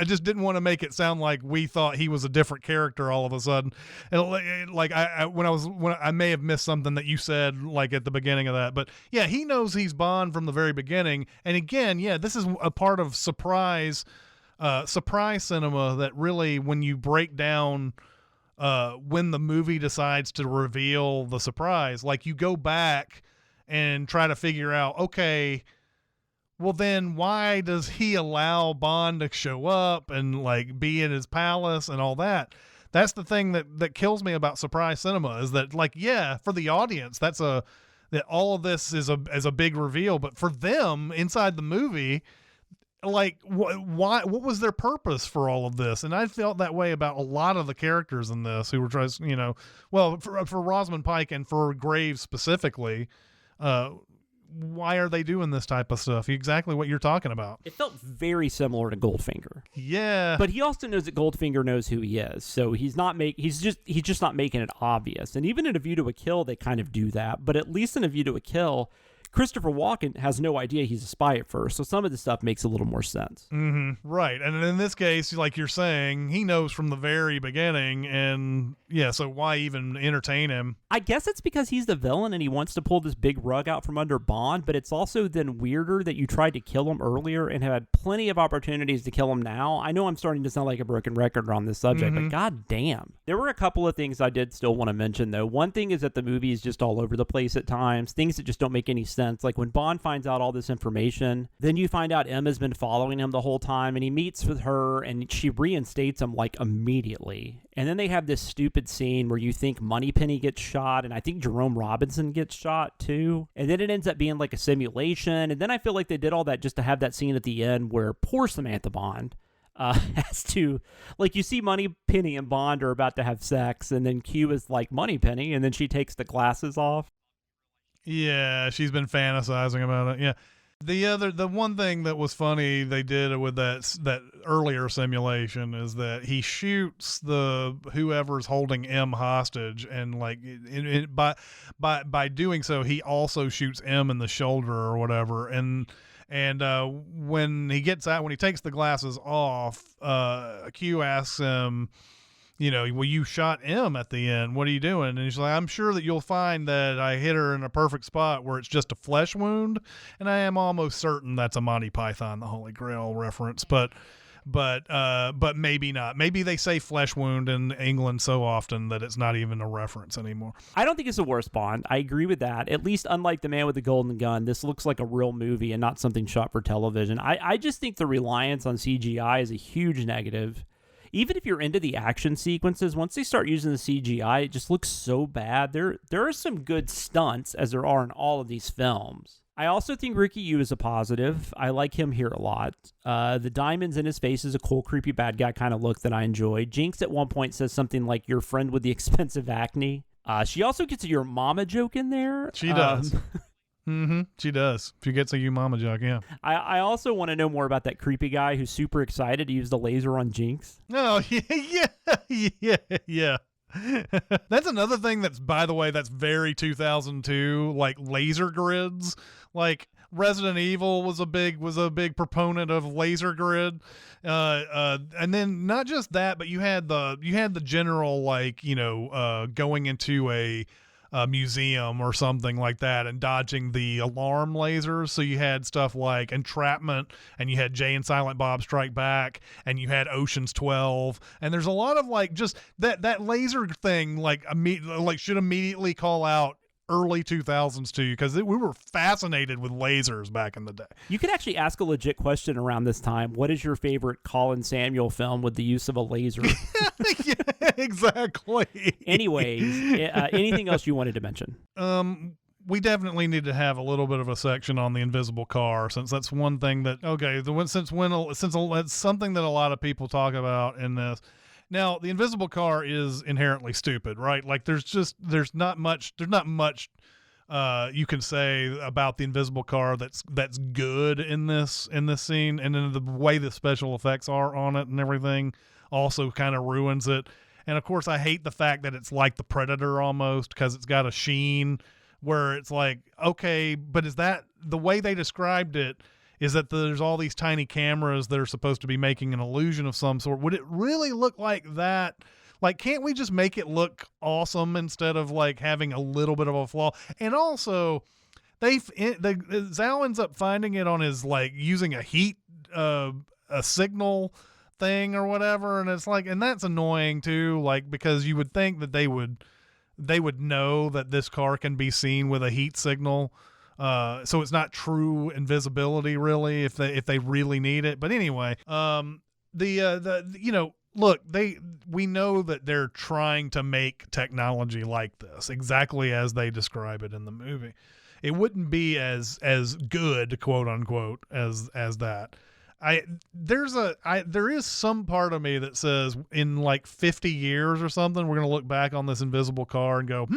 just didn't want to make it sound like we thought he was a different character all of a sudden. And like when I may have missed something that you said like at the beginning of that, but yeah, he knows he's Bond from the very beginning. And again, yeah, this is a part of surprise cinema that really, when you break down when the movie decides to reveal the surprise, like you go back and try to figure out, okay, well then why does he allow Bond to show up and like be in his palace and all that? That's the thing that kills me about surprise cinema, is that, like, yeah, for the audience, that all of this is a big reveal, but for them inside the movie, like, what was their purpose for all of this? And I felt that way about a lot of the characters in this who were trying, well, for Rosamund Pike and for Graves specifically, why are they doing this type of stuff? Exactly what you're talking about. It felt very similar to Goldfinger. Yeah. But he also knows that Goldfinger knows who he is. So he's just not making it obvious. And even in A View to a Kill, they kind of do that. But at least in A View to a Kill, Christopher Walken has no idea he's a spy at first, so some of the stuff makes a little more sense. Mm-hmm. Right. And in this case, like you're saying, he knows from the very beginning, and yeah, so why even entertain him? I guess it's because he's the villain and he wants to pull this big rug out from under Bond, but it's also then weirder that you tried to kill him earlier and have had plenty of opportunities to kill him now. I know I'm starting to sound like a broken record on this subject, but god damn. There were a couple of things I did still want to mention, though. One thing is that the movie is just all over the place at times, things that just don't make any sense. Like when Bond finds out all this information, then you find out Emma's been following him the whole time, and he meets with her and she reinstates him like immediately. And then they have this stupid scene where you think Moneypenny gets shot, and I think Jerome Robinson gets shot too. And then it ends up being like a simulation. And then I feel like they did all that just to have that scene at the end where poor Samantha Bond has to, like, you see Moneypenny and Bond are about to have sex, and then Q is like, Moneypenny, and then she takes the glasses off. Yeah, she's been fantasizing about it. Yeah. The one thing that was funny they did with that earlier simulation is that he shoots whoever's holding M hostage, and like by doing so, he also shoots M in the shoulder or whatever. And when he takes the glasses off, Q asks him, well, you shot M at the end. What are you doing? And he's like, I'm sure that you'll find that I hit her in a perfect spot where it's just a flesh wound. And I am almost certain that's a Monty Python, the Holy Grail reference, but maybe not. Maybe they say flesh wound in England so often that it's not even a reference anymore. I don't think it's the worst Bond. I agree with that. At least unlike The Man with the Golden Gun, this looks like a real movie and not something shot for television. I just think the reliance on CGI is a huge negative. Even if you're into the action sequences, once they start using the CGI, it just looks so bad. There are some good stunts, as there are in all of these films. I also think Ricky Yu is a positive. I like him here a lot. The diamonds in his face is a cool, creepy bad guy kind of look that I enjoy. Jinx at one point says something like, your friend with the expensive acne. She also gets a your mama joke in there. She does. She does. She gets a you mama joke, yeah. I also want to know more about that creepy guy who's super excited to use the laser on Jinx. Oh, yeah. That's another thing that's, by the way, that's very 2002, like laser grids. Like Resident Evil was a big proponent of laser grid. And then not just that, but you had the general, like, going into a museum or something like that and dodging the alarm lasers. So you had stuff like Entrapment, and you had Jay and Silent Bob Strike Back, and you had Ocean's 12, and there's a lot of like just that laser thing like should immediately call out early 2000s too, because we were fascinated with lasers back in the day. You could actually ask a legit question around this time. What is your favorite Colin Samuel film with the use of a laser? Yeah, exactly. Anyways, anything else you wanted to mention? We definitely need to have a little bit of a section on the invisible car, since that's one thing that since it's something that a lot of people talk about in this. Now, the invisible car is inherently stupid, right? Like there's not much you can say about the invisible car that's good in this scene, and then the way the special effects are on it and everything also kind of ruins it. And of course, I hate the fact that it's like the Predator almost, because it's got a sheen where it's like, okay, but is that the way they described it? Is that there's all these tiny cameras that are supposed to be making an illusion of some sort? Would it really look like that? Like, can't we just make it look awesome instead of like having a little bit of a flaw? And also, Zhao ends up finding it on his, like, using a heat, a signal thing or whatever, and it's like, and that's annoying too, like, because you would think that they would know that this car can be seen with a heat signal. So it's not true invisibility really if they really need it. But anyway, look, we know that they're trying to make technology like this exactly as they describe it in the movie. It wouldn't be as good, quote unquote, as that. There is some part of me that says in like 50 years or something, we're going to look back on this invisible car and go,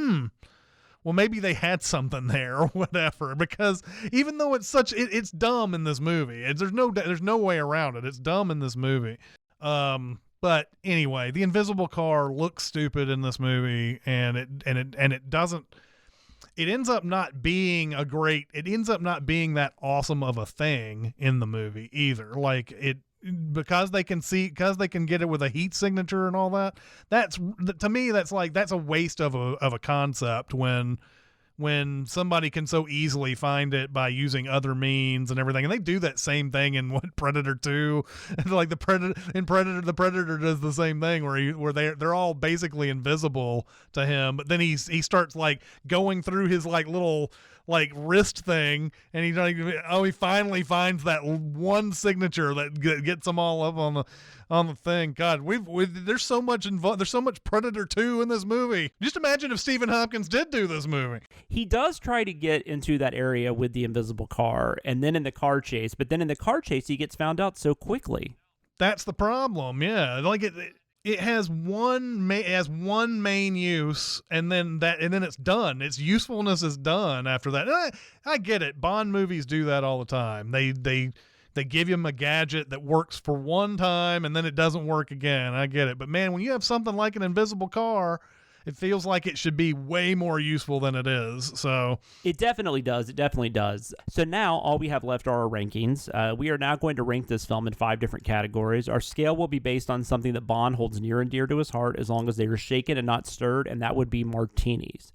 well, maybe they had something there or whatever, because even though it's dumb in this movie, there's no way around it. It's dumb in this movie. But anyway, the invisible car looks stupid in this movie, and it doesn't. It ends up not being that awesome of a thing in the movie either. Like because they can get it with a heat signature and all that. To me, that's a waste of a concept when somebody can so easily find it by using other means and everything. And they do that same thing in Predator 2. Like the Predator does the same thing where they're all basically invisible to him, but then he starts like going through his like little like wrist thing, and he finally finds that one signature that gets them all up on the thing. God, there's so much involved. There's so much Predator 2 in this movie. Just imagine if Stephen Hopkins did do this movie. He does try to get into that area with the invisible car, and then in the car chase. But then in the car chase, he gets found out so quickly. That's the problem. Yeah, like it has one main use, and then it's done. Its usefulness is done after that. And I get it. Bond movies do that all the time. They give him a gadget that works for one time and then it doesn't work again. I get it. But man, when you have something like an invisible car, it feels like it should be way more useful than it is. So it definitely does. It definitely does. So now all we have left are our rankings. We are now going to rank this film in 5 different categories. Our scale will be based on something that Bond holds near and dear to his heart, as long as they are shaken and not stirred, and that would be martinis.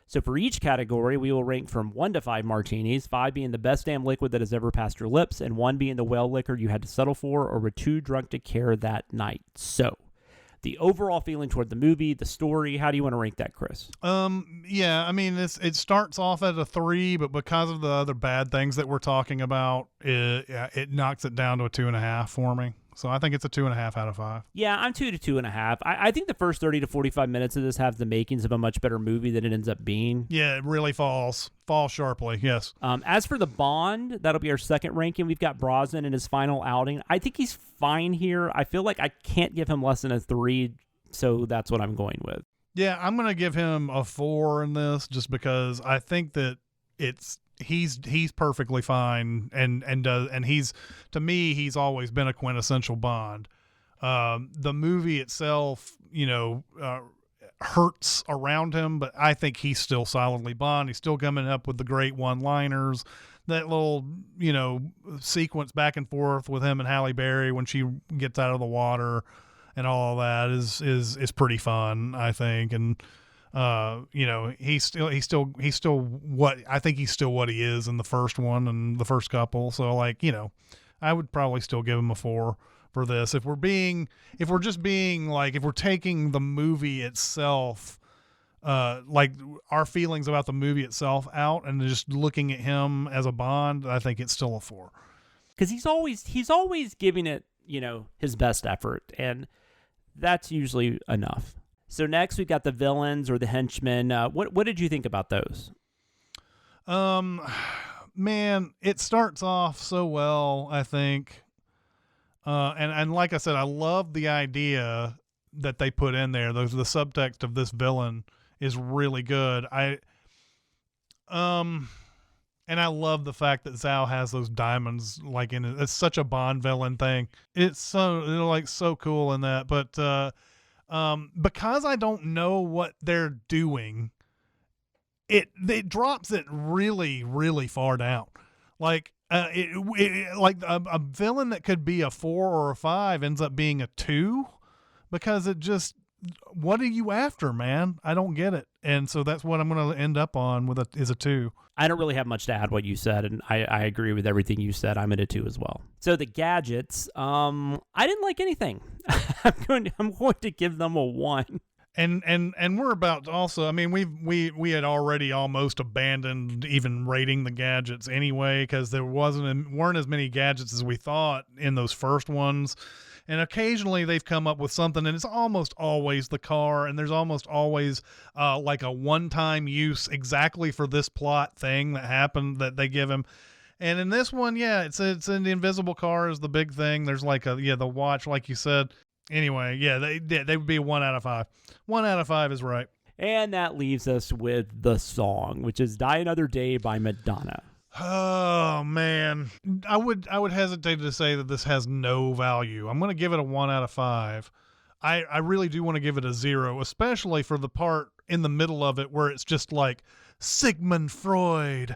So for each category, we will rank from 1 to 5 martinis, 5 being the best damn liquid that has ever passed your lips, and 1 being the whale liquor you had to settle for or were too drunk to care that night. So the overall feeling toward the movie, the story, how do you want to rank that, Chris? Yeah, I mean, it starts off at a 3, but because of the other bad things that we're talking about, it knocks it down to a 2.5 for me. So I think it's a 2.5 out of 5. Yeah, I'm 2 to 2.5. I think the first 30 to 45 minutes of this have the makings of a much better movie than it ends up being. Yeah, it really falls sharply. Yes. As for the Bond, that'll be our second ranking. We've got Brosnan in his final outing. I think he's fine here. I feel like I can't give him less than a 3, so that's what I'm going with. Yeah, I'm going to give him a 4 in this, just because I think that he's perfectly fine and he's, to me, he's always been a quintessential Bond. The movie itself, hurts around him, but I think he's still solidly Bond. He's still coming up with the great one-liners. That little, sequence back and forth with him and Halle Berry when she gets out of the water and all that is pretty fun, I think. And he's still what I think he's still what he is in the first one and the first couple. So like, I would probably still give him a 4 for this. If we're taking the movie itself, like our feelings about the movie itself out and just looking at him as a Bond, I think it's still a 4. Cause he's always giving it, his best effort, and that's usually enough. So next we've got the villains or the henchmen. What did you think about those? Man, it starts off so well, I think. And like I said, I love the idea that they put in there. The subtext of this villain is really good. And I love the fact that Zhao has those diamonds like in it. It's such a Bond villain thing. It's so cool in that. But because I don't know what they're doing, it drops it really, really far down. Like, like a villain that could be a 4 or a 5 ends up being a 2, because it just, what are you after, man? I don't get it. And so that's what I'm going to end up on with is a 2. I don't really have much to add what you said, and I agree with everything you said. I'm at a 2 as well. So the gadgets, I didn't like anything. I'm going to give them a 1. And we're about to also, I mean, we had already almost abandoned even rating the gadgets anyway, because there weren't as many gadgets as we thought in those first ones. And occasionally they've come up with something, and it's almost always the car, and there's almost always like a one-time use exactly for this plot thing that happened that they give him. And in this one, yeah, it's in the invisible car is the big thing. There's like the watch, like you said. Anyway, yeah, they would be a 1 out of 5. 1 out of 5 is right. And that leaves us with the song, which is Die Another Day by Madonna. Oh man, I would hesitate to say that this has no value. I'm going to give it a 1 out of 5. I really do want to give it a 0, especially for the part in the middle of it where it's just like Sigmund Freud.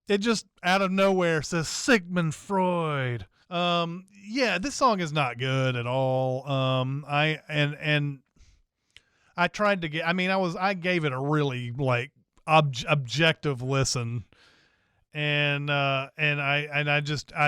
It just out of nowhere says Sigmund Freud. Yeah, this song is not good at all. I tried to get, I gave it a really like objective listen. And I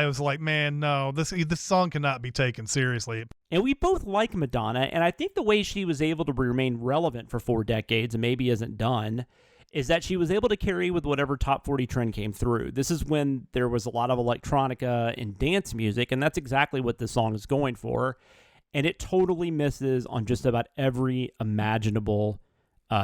was like, man, no, this song cannot be taken seriously. And we both like Madonna, and I think the way she was able to remain relevant for 4 decades and maybe isn't done is that she was able to carry with whatever top 40 trend came through. This is when there was a lot of electronica and dance music, and that's exactly what this song is going for. And it totally misses on just about every imaginable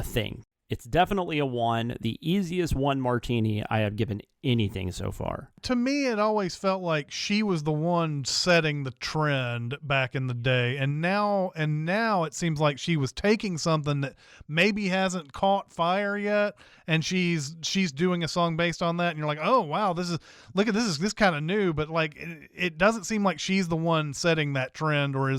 thing. It's definitely a 1, the easiest 1 martini I have given anything so far. To me, it always felt like she was the one setting the trend back in the day. And now it seems like she was taking something that maybe hasn't caught fire yet, and she's doing a song based on that. And you're like, oh wow, this is kind of new, but like it doesn't seem like she's the one setting that trend or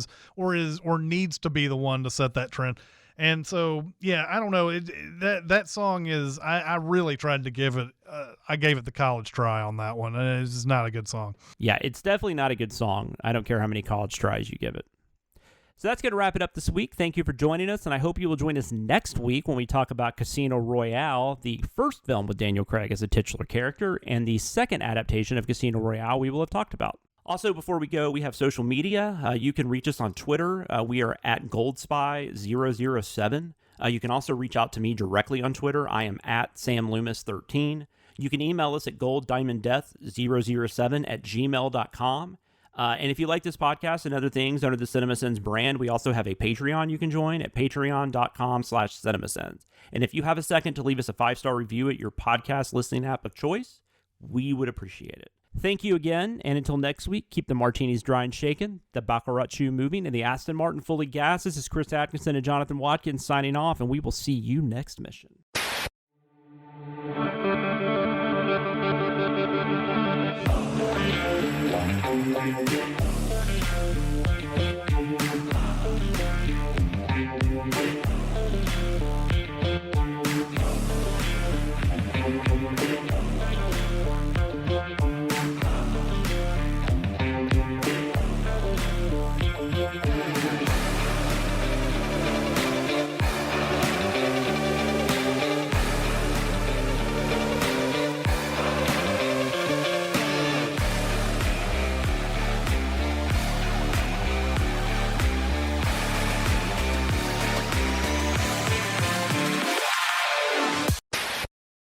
needs to be the one to set that trend. And so, yeah, I don't know. That song is, I really tried to give it, I gave it the college try on that one. And it's not a good song. Yeah, it's definitely not a good song. I don't care how many college tries you give it. So that's going to wrap it up this week. Thank you for joining us, and I hope you will join us next week when we talk about Casino Royale, the first film with Daniel Craig as a titular character, and the second adaptation of Casino Royale we will have talked about. Also, before we go, we have social media. You can reach us on Twitter. We are at GoldSpy007. You can also reach out to me directly on Twitter. I am at SamLoomis13. You can email us at golddiamonddeath007@gmail.com. And if you like this podcast and other things under the Cinemasins brand, we also have a Patreon you can join at patreon.com/Cinemasins. And if you have a second to leave us a 5-star review at your podcast listening app of choice, we would appreciate it. Thank you again, and until next week, keep the martinis dry and shaken, the Baccarat shoe moving, and the Aston Martin fully gassed. This is Chris Atkinson and Jonathan Watkins signing off, and we will see you next mission.